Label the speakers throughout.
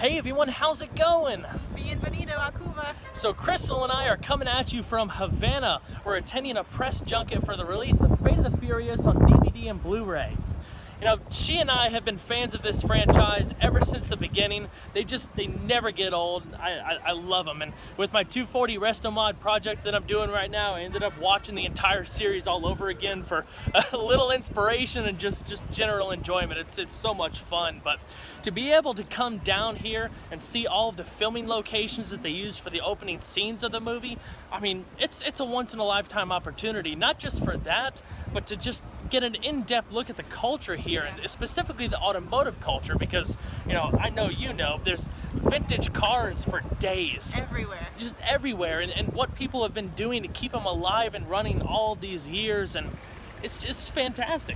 Speaker 1: Hey everyone, how's it going?
Speaker 2: Bienvenido a Cuba.
Speaker 1: So Christal and I are coming at you from Havana. We're attending a press junket for the release of Fate of the Furious on DVD and Blu-ray. You know, she and I have been fans of this franchise ever since the beginning. They never get old. I love them. And with my 240 Resto Mod project that I'm doing right now, I ended up watching the entire series all over again for a little inspiration and just general enjoyment. It's so much fun. But to be able to come down here and see all of the filming locations that they used for the opening scenes of the movie, I mean, it's a once-in-a-lifetime opportunity, not just for that, but to just get an in-depth look at the culture here, and specifically the automotive culture, because, you know, I know you know, there's vintage cars for days.
Speaker 2: Everywhere.
Speaker 1: Just everywhere, and what people have been doing to keep them alive and running all these years, and it's just fantastic.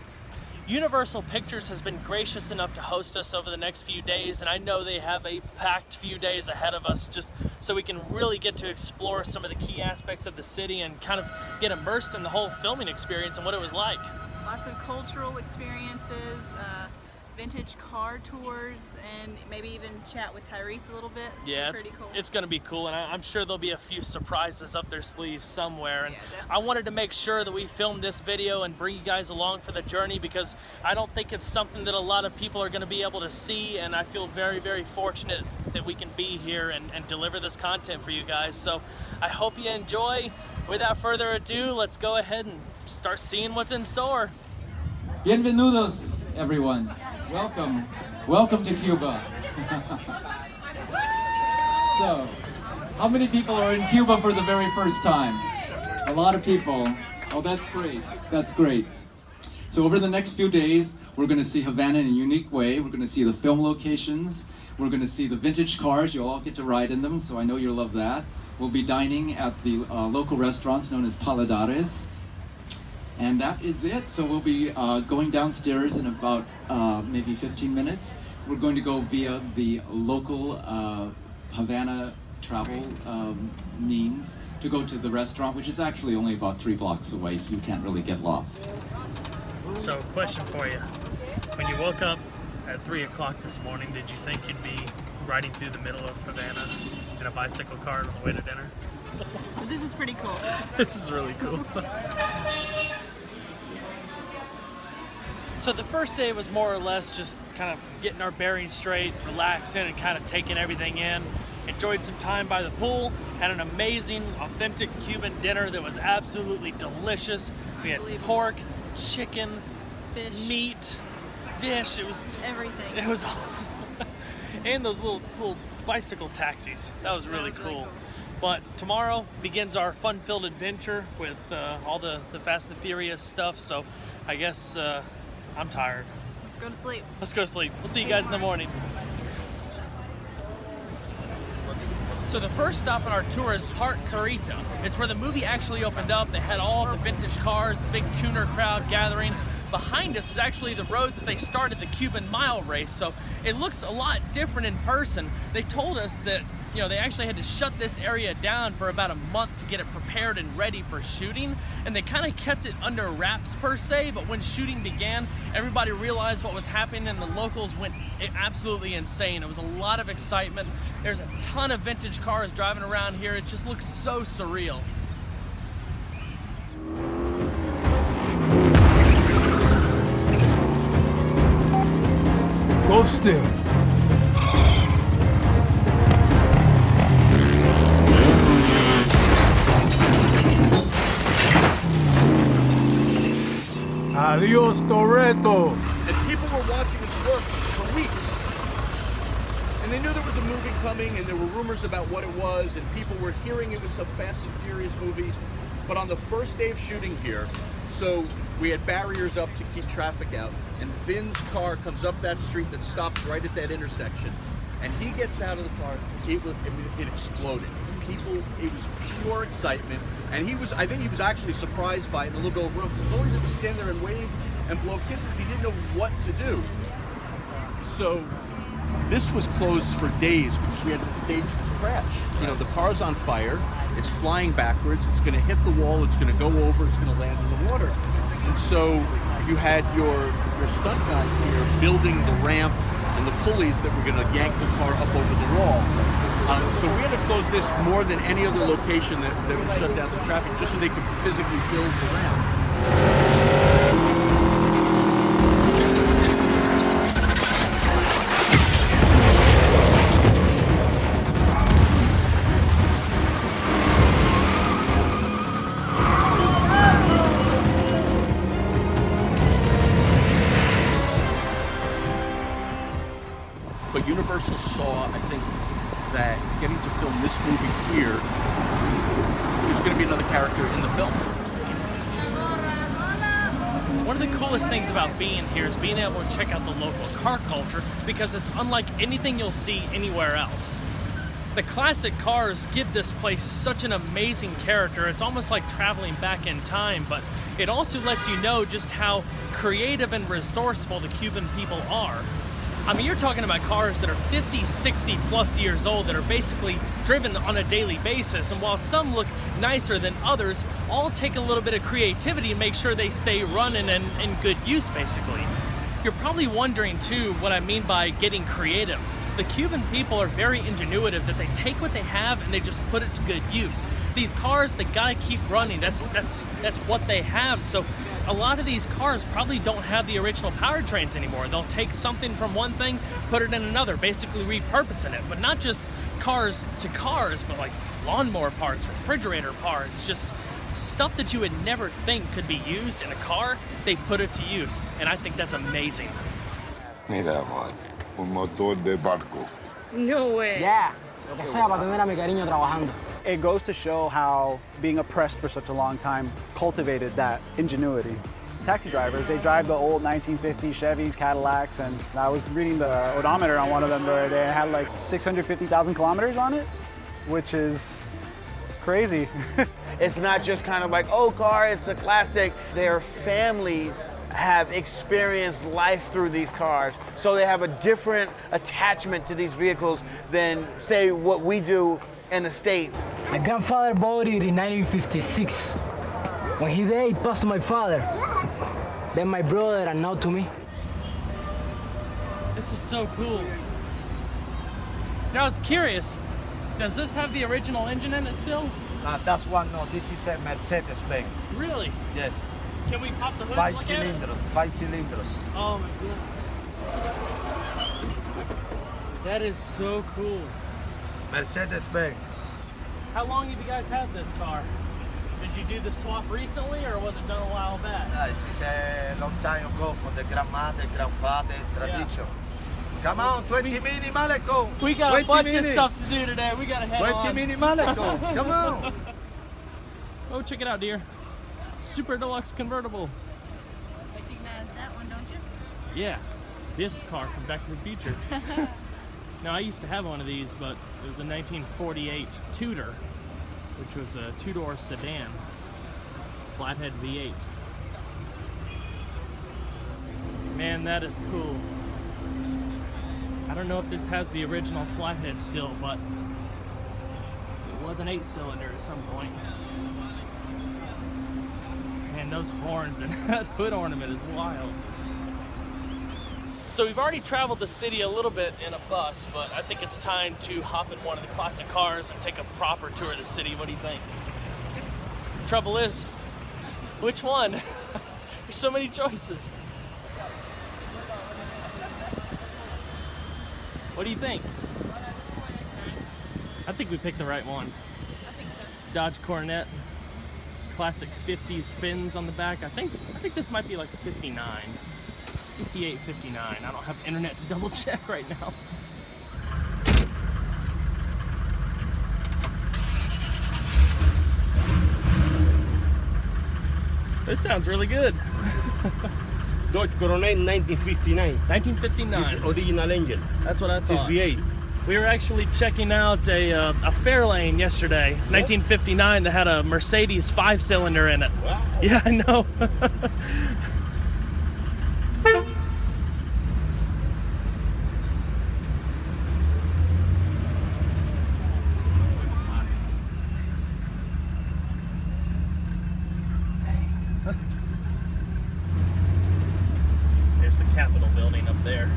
Speaker 1: Universal Pictures has been gracious enough to host us over the next few days, and I know they have a packed few days ahead of us just so we can really get to explore some of the key aspects of the city and kind of get immersed in the whole filming experience and what it was like.
Speaker 2: Lots of cultural experiences, vintage car tours, and maybe even chat with Tyrese a little bit.
Speaker 1: Yeah,
Speaker 2: pretty cool.
Speaker 1: It's going to be cool, and I'm sure there'll be a few surprises up their sleeves somewhere. And
Speaker 2: Yeah,
Speaker 1: I wanted to make sure that we filmed this video and bring you guys along for the journey, because I don't think it's something that a lot of people are going to be able to see, and I feel very, very fortunate that we can be here and deliver this content for you guys. So I hope you enjoy. Without further ado, let's go ahead and start seeing what's in store.
Speaker 3: Bienvenidos, everyone. Welcome. Welcome to Cuba. So, how many people are in Cuba for the very first time? A lot of people. Oh, that's great. That's great. So over the next few days, we're going to see Havana in a unique way. We're going to see the film locations. We're going to see the vintage cars. You'll all get to ride in them, so I know you'll love that. We'll be dining at the local restaurants known as Paladares. And that is it. So we'll be going downstairs in about maybe 15 minutes. We're going to go via the local Havana travel means to go to the restaurant, which is actually only about 3 blocks away, so you can't really get lost.
Speaker 1: So, question for you. When you woke up at 3 o'clock this morning, did you think you'd be riding through the middle of Havana in a bicycle cart on the way to dinner?
Speaker 2: But this is pretty cool.
Speaker 1: This is really cool. So the first day was more or less just kind of getting our bearings straight, relaxing, and kind of taking everything in. Enjoyed some time by the pool, had an amazing, authentic Cuban dinner that was absolutely delicious. We had pork, chicken,
Speaker 2: Fish.
Speaker 1: meat, fish. It was
Speaker 2: Everything.
Speaker 1: It was awesome. And those little bicycle taxis. That was really cool. But tomorrow begins our fun-filled adventure with all the Fast and the Furious stuff. So I guess I'm tired.
Speaker 2: Let's go to sleep.
Speaker 1: Let's go to sleep. We'll see you guys in the morning. So the first stop on our tour is Park Carrito. It's where the movie actually opened up. They had all the vintage cars, the big tuner crowd gathering. Behind us is actually the road that they started the Cuban mile race, so it looks a lot different in person. They told us that, you know, they actually had to shut this area down for about a month to get it prepared and ready for shooting, and they kind of kept it under wraps per se, but when shooting began, everybody realized what was happening and the locals went absolutely insane. It was a lot of excitement. There's a ton of vintage cars driving around here. It just looks so surreal.
Speaker 4: Ghosted. Adios, Toretto.
Speaker 5: And people were watching us work for weeks. And they knew there was a movie coming, and there were rumors about what it was, and people were hearing it was a Fast and Furious movie. But on the first day of shooting here, so we had barriers up to keep traffic out, and Vin's car comes up that street that stops right at that intersection, and he gets out of the car. It exploded. People, it was pure excitement, and I think he was actually surprised by it and a little bit overwhelmed. All he did was stand there and wave and blow kisses. He didn't know what to do. So this was closed for days because we had to stage this crash. You know, the car's on fire, it's flying backwards, it's gonna hit the wall, it's gonna go over, it's gonna land in the water. And so you had your stunt guys here building the ramp and the pulleys that were going to yank the car up over the wall. So we had to close this more than any other location that was shut down to traffic, just so they could physically build the ramp. But Universal saw, I think, that getting to film this movie here, there's going to be another character in the film.
Speaker 1: One of the coolest things about being here is being able to check out the local car culture, because it's unlike anything you'll see anywhere else. The classic cars give this place such an amazing character. It's almost like traveling back in time, but it also lets you know just how creative and resourceful the Cuban people are. I mean, you're talking about cars that are 50, 60 plus years old that are basically driven on a daily basis. And while some look nicer than others, all take a little bit of creativity to make sure they stay running and in good use, basically. You're probably wondering too what I mean by getting creative. The Cuban people are very ingenuitive, that they take what they have and they just put it to good use. These cars, they gotta keep running. That's what they have. So a lot of these cars probably don't have the original powertrains anymore. They'll take something from one thing, put it in another, basically repurposing it. But not just cars to cars, but like lawnmower parts, refrigerator parts, just stuff that you would never think could be used in a car, they put it to use. And I think that's amazing.
Speaker 6: Mira, amor, un motor de barco.
Speaker 7: No way.
Speaker 8: Yeah, lo que sea para tener a mi cariño trabajando.
Speaker 9: It goes to show how being oppressed for such a long time cultivated that ingenuity. Taxi drivers, they drive the old 1950 Chevys, Cadillacs, and I was reading the odometer on one of them the other day. It had like 650,000 kilometers on it, which is crazy.
Speaker 10: It's not just kind of like, oh, car, it's a classic. Their families have experienced life through these cars, so they have a different attachment to these vehicles than, say, what we do in the States.
Speaker 8: My grandfather bought it in 1956. When he died, it passed to my father, then my brother, and now to me.
Speaker 1: This is so cool. Now I was curious, does this have the original engine in it still?
Speaker 11: That's one, no, this is a Mercedes-Benz.
Speaker 1: Really?
Speaker 11: Yes.
Speaker 1: Can we pop the hood?
Speaker 11: Five
Speaker 1: and look at it?
Speaker 11: cylinders, 5 cylinders.
Speaker 1: Oh my god. That is so cool.
Speaker 11: Mercedes-Benz.
Speaker 1: How long have you guys had this car? Did you do the swap recently, or was it done a while back?
Speaker 11: This is a long time ago for the grandmother, grandfather tradition. Come on, 20 minutes, Maleko.
Speaker 1: We got a bunch of stuff to do today. We gotta head
Speaker 11: 20 minutes, Maleko. Come on.
Speaker 1: Oh, check it out, dear. Super deluxe convertible.
Speaker 2: Recognize that one, don't you?
Speaker 1: Yeah, it's this car from Back to the Future. Now, I used to have one of these, but it was a 1948 Tudor, which was a two-door sedan, flathead V8. Man, that is cool. I don't know if this has the original flathead still, but it was an 8-cylinder at some point. Man, those horns and that hood ornament is wild. So we've already traveled the city a little bit in a bus, but I think it's time to hop in one of the classic cars and take a proper tour of the city. What do you think? Trouble is, which one? There's so many choices. What do you think? I think we picked the right one.
Speaker 2: I think so.
Speaker 1: Dodge Coronet, classic 50s fins on the back. I think this might be like a 59. 58, 59. I don't have internet to double check right now. This sounds really good.
Speaker 12: Dodge Coronet 1959.
Speaker 1: 1959.
Speaker 12: This is original engine.
Speaker 1: That's what I thought.
Speaker 12: It's V8.
Speaker 1: We were actually checking out a Fairlane yesterday, 1959, that had a Mercedes 5-cylinder in it.
Speaker 12: Wow.
Speaker 1: Yeah, I know. There's the Capitol building up there.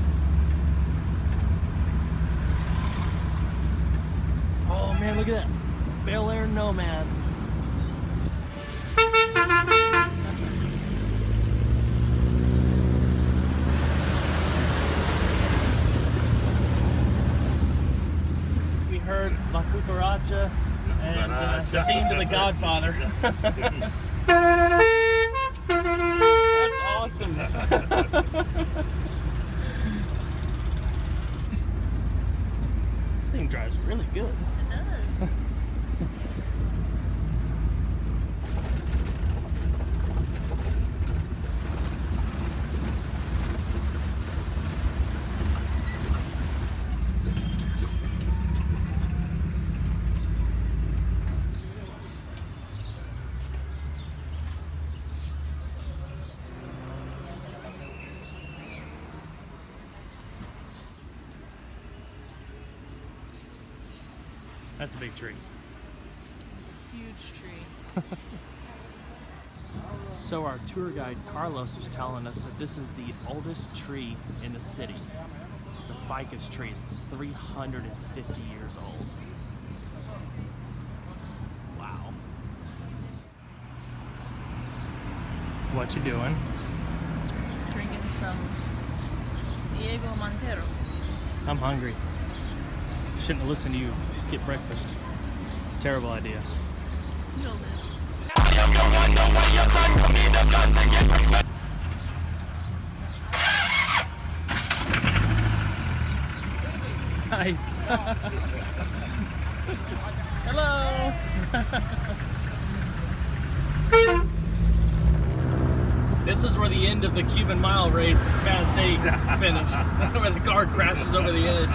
Speaker 1: look at that. Bel Air Nomad. We heard La Cucaracha and the theme to The Godfather. That's awesome. This thing drives really good.
Speaker 2: It does.
Speaker 1: That's a big tree.
Speaker 2: It's a huge tree.
Speaker 1: So our tour guide Carlos was telling us that this is the oldest tree in the city. It's a ficus tree that's 350 years old. Wow. What you doing?
Speaker 2: Drinking some Ciego Montero.
Speaker 1: I'm hungry. Shouldn't have listened to you. Just get breakfast. It's a terrible idea.
Speaker 2: You'll live.
Speaker 1: Nice. Hello. This is where the end of the Cuban mile race at Fast 8 finished, where the car crashes over the edge.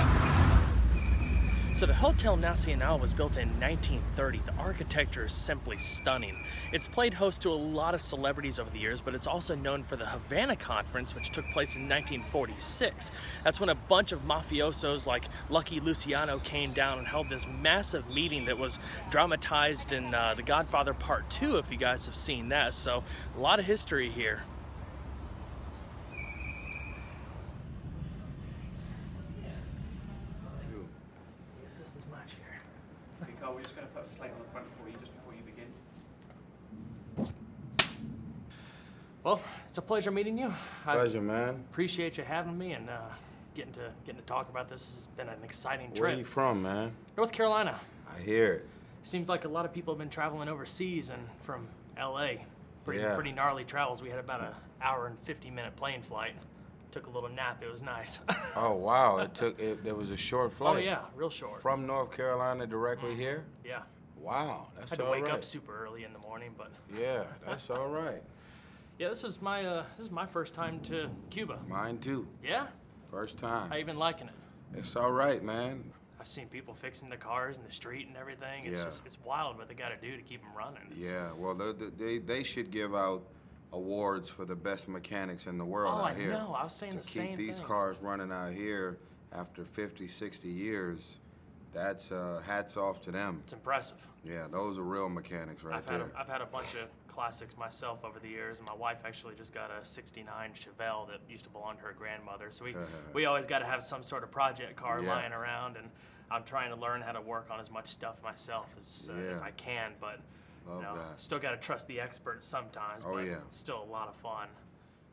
Speaker 1: So the Hotel Nacional was built in 1930. The architecture is simply stunning. It's played host to a lot of celebrities over the years, but it's also known for the Havana Conference, which took place in 1946. That's when a bunch of mafiosos like Lucky Luciano came down and held this massive meeting that was dramatized in The Godfather Part 2, if you guys have seen that. So a lot of history here.
Speaker 7: We're just going to put a slide on the front for you just before you begin.
Speaker 1: Well, it's a pleasure meeting you.
Speaker 13: Pleasure, man.
Speaker 1: Appreciate you having me and getting to talk about this. Has been an exciting trip.
Speaker 13: Where are you from, man?
Speaker 1: North Carolina.
Speaker 13: I hear it.
Speaker 1: Seems like a lot of people have been traveling overseas and from LA. Pretty gnarly travels. We had about an hour and 50-minute plane flight. Took a little nap. It was nice.
Speaker 13: Oh wow! It was a short flight.
Speaker 1: Oh yeah, real short.
Speaker 13: From North Carolina directly here.
Speaker 1: Yeah.
Speaker 13: Wow, that's
Speaker 1: had to
Speaker 13: all
Speaker 1: wake
Speaker 13: right.
Speaker 1: up super early in the morning, but.
Speaker 13: Yeah, that's all right.
Speaker 1: Yeah, this is my first time to Cuba.
Speaker 13: Mine too.
Speaker 1: Yeah.
Speaker 13: First time.
Speaker 1: How you been liking it?
Speaker 13: It's all right, man.
Speaker 1: I've seen people fixing the cars in the street and everything. It's just it's wild what they got to do to keep them running.
Speaker 13: Yeah, well, they should give out awards for the best mechanics in the world out here.
Speaker 1: Oh, I know. I was saying the same thing.
Speaker 13: To keep these cars running out here after 50, 60 years, that's hats off to them.
Speaker 1: It's impressive.
Speaker 13: Yeah, those are real mechanics right there.
Speaker 1: I've had a bunch of classics myself over the years, and my wife actually just got a '69 Chevelle that used to belong to her grandmother. So we always got to have some sort of project car lying around, and I'm trying to learn how to work on as much stuff myself as I can, but still got to trust the experts sometimes. But it's still a lot of fun.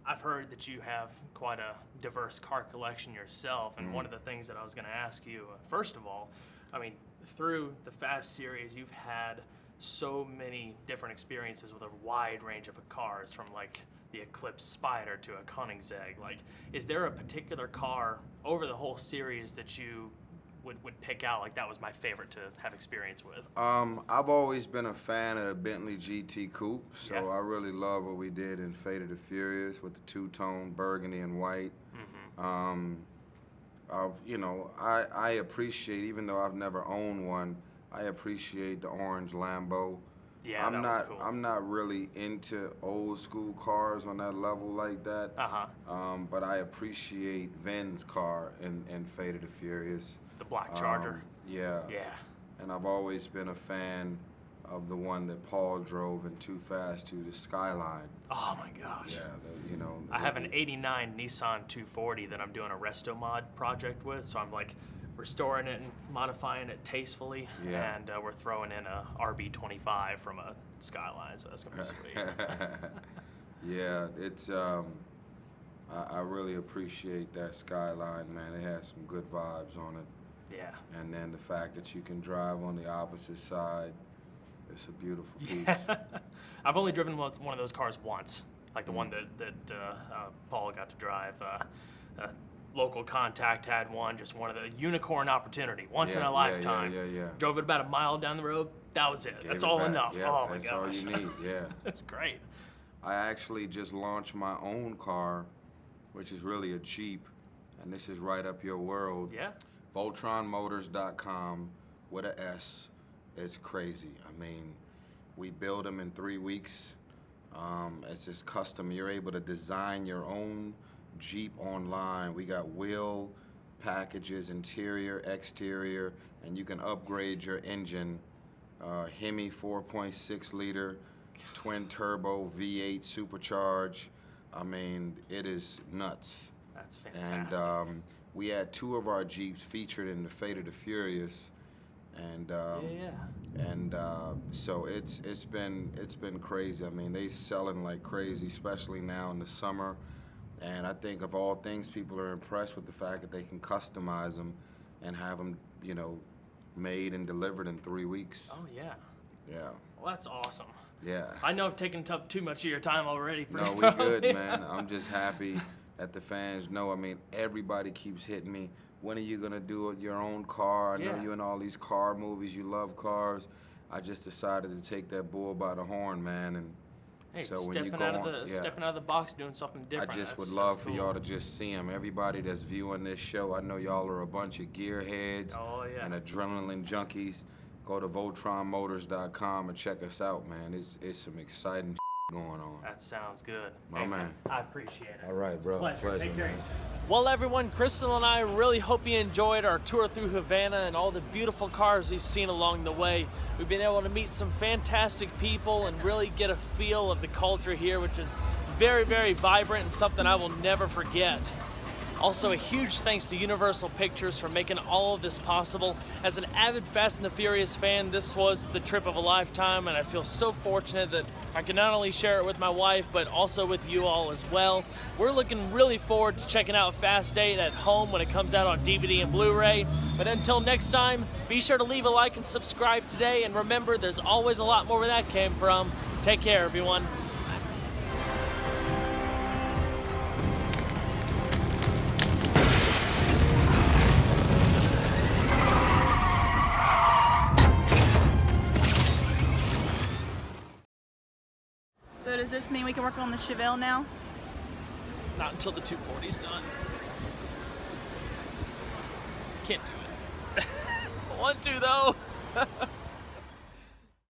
Speaker 1: I've heard that you have quite a diverse car collection yourself, and one of the things that I was going to ask you, first of all, I mean, through the Fast series, you've had so many different experiences with a wide range of cars, from like the Eclipse Spider to a Koenigsegg. Like, is there a particular car over the whole series that you would pick out, like that was my favorite to have experience with?
Speaker 13: I've always been a fan of the Bentley GT Coupe, so I really love what we did in Fate of the Furious with the two-tone burgundy and white. I appreciate, even though I've never owned one, I appreciate the orange Lambo.
Speaker 1: Yeah, that was cool.
Speaker 13: I'm not really into old school cars on that level like that. But I appreciate Vin's car in Fate of the Furious.
Speaker 1: The Black Charger.
Speaker 13: Yeah. And I've always been a fan of the one that Paul drove in Too Fast 2, the Skyline.
Speaker 1: Oh my gosh.
Speaker 13: Yeah,
Speaker 1: I have an '89 Nissan 240 that I'm doing a resto mod project with, so I'm like restoring it and modifying it tastefully.
Speaker 13: Yeah.
Speaker 1: And we're throwing in a RB25 from a Skyline, so that's gonna be sweet.
Speaker 13: Yeah, it's I really appreciate that Skyline, man. It has some good vibes on it.
Speaker 1: Yeah.
Speaker 13: And then the fact that you can drive on the opposite side, it's a beautiful piece.
Speaker 1: Yeah. I've only driven one of those cars once, like the one that Paul got to drive. Local contact had one, just one of the unicorn opportunity, once in a lifetime.
Speaker 13: Yeah.
Speaker 1: Drove it about a mile down the road. That was it. That's all enough.
Speaker 13: Yeah,
Speaker 1: oh my
Speaker 13: that's
Speaker 1: gosh.
Speaker 13: all you need. Yeah.
Speaker 1: That's great.
Speaker 13: I actually just launched my own car, which is really a Jeep, and this is right up your world.
Speaker 1: Yeah.
Speaker 13: VoltronMotors.com with an S. It's crazy. I mean, we build them in 3 weeks. It's just custom. You're able to design your own Jeep online. We got wheel packages, interior, exterior, and you can upgrade your engine. Hemi 4.6 liter, twin turbo V8 supercharge. I mean, it is nuts.
Speaker 1: That's fantastic.
Speaker 13: And we had 2 of our Jeeps featured in the Fate of the Furious, and so it's been crazy. I mean, they selling like crazy, especially now in the summer. And I think of all things, people are impressed with the fact that they can customize them and have them, you know, made and delivered in 3 weeks.
Speaker 1: Oh yeah.
Speaker 13: Yeah.
Speaker 1: Well, that's awesome.
Speaker 13: Yeah.
Speaker 1: I know I've taken up too much of your time already.
Speaker 13: No, we good, man. I'm just happy that the fans know. I mean, everybody keeps hitting me. When are you gonna do your own car? I know you in all these car movies. You love cars. I just decided to take that bull by the horn, man. And
Speaker 1: hey,
Speaker 13: so when
Speaker 1: stepping
Speaker 13: you go
Speaker 1: out of
Speaker 13: on,
Speaker 1: the stepping out of the box, doing something different.
Speaker 13: I just
Speaker 1: That's
Speaker 13: would love
Speaker 1: cool.
Speaker 13: for y'all to just see them. Everybody that's viewing this show, I know y'all are a bunch of gearheads and adrenaline junkies. Go to VoltronMotors.com and check us out, man. It's some exciting going on.
Speaker 1: That sounds good.
Speaker 13: My man.
Speaker 1: I appreciate it.
Speaker 13: All right, bro.
Speaker 1: Pleasure. Take care.
Speaker 13: man.
Speaker 1: Well, everyone, Christal and I really hope you enjoyed our tour through Havana and all the beautiful cars we've seen along the way. We've been able to meet some fantastic people and really get a feel of the culture here, which is very, very vibrant and something I will never forget. Also, a huge thanks to Universal Pictures for making all of this possible. As an avid Fast and the Furious fan, this was the trip of a lifetime, and I feel so fortunate that I can not only share it with my wife, but also with you all as well. We're looking really forward to checking out Fast 8 at home when it comes out on DVD and Blu-ray. But until next time, be sure to leave a like and subscribe today, and remember, there's always a lot more where that came from. Take care, everyone.
Speaker 2: So does this mean we can work on the Chevelle now?
Speaker 1: Not until the 240's done. Can't do it. Want to though.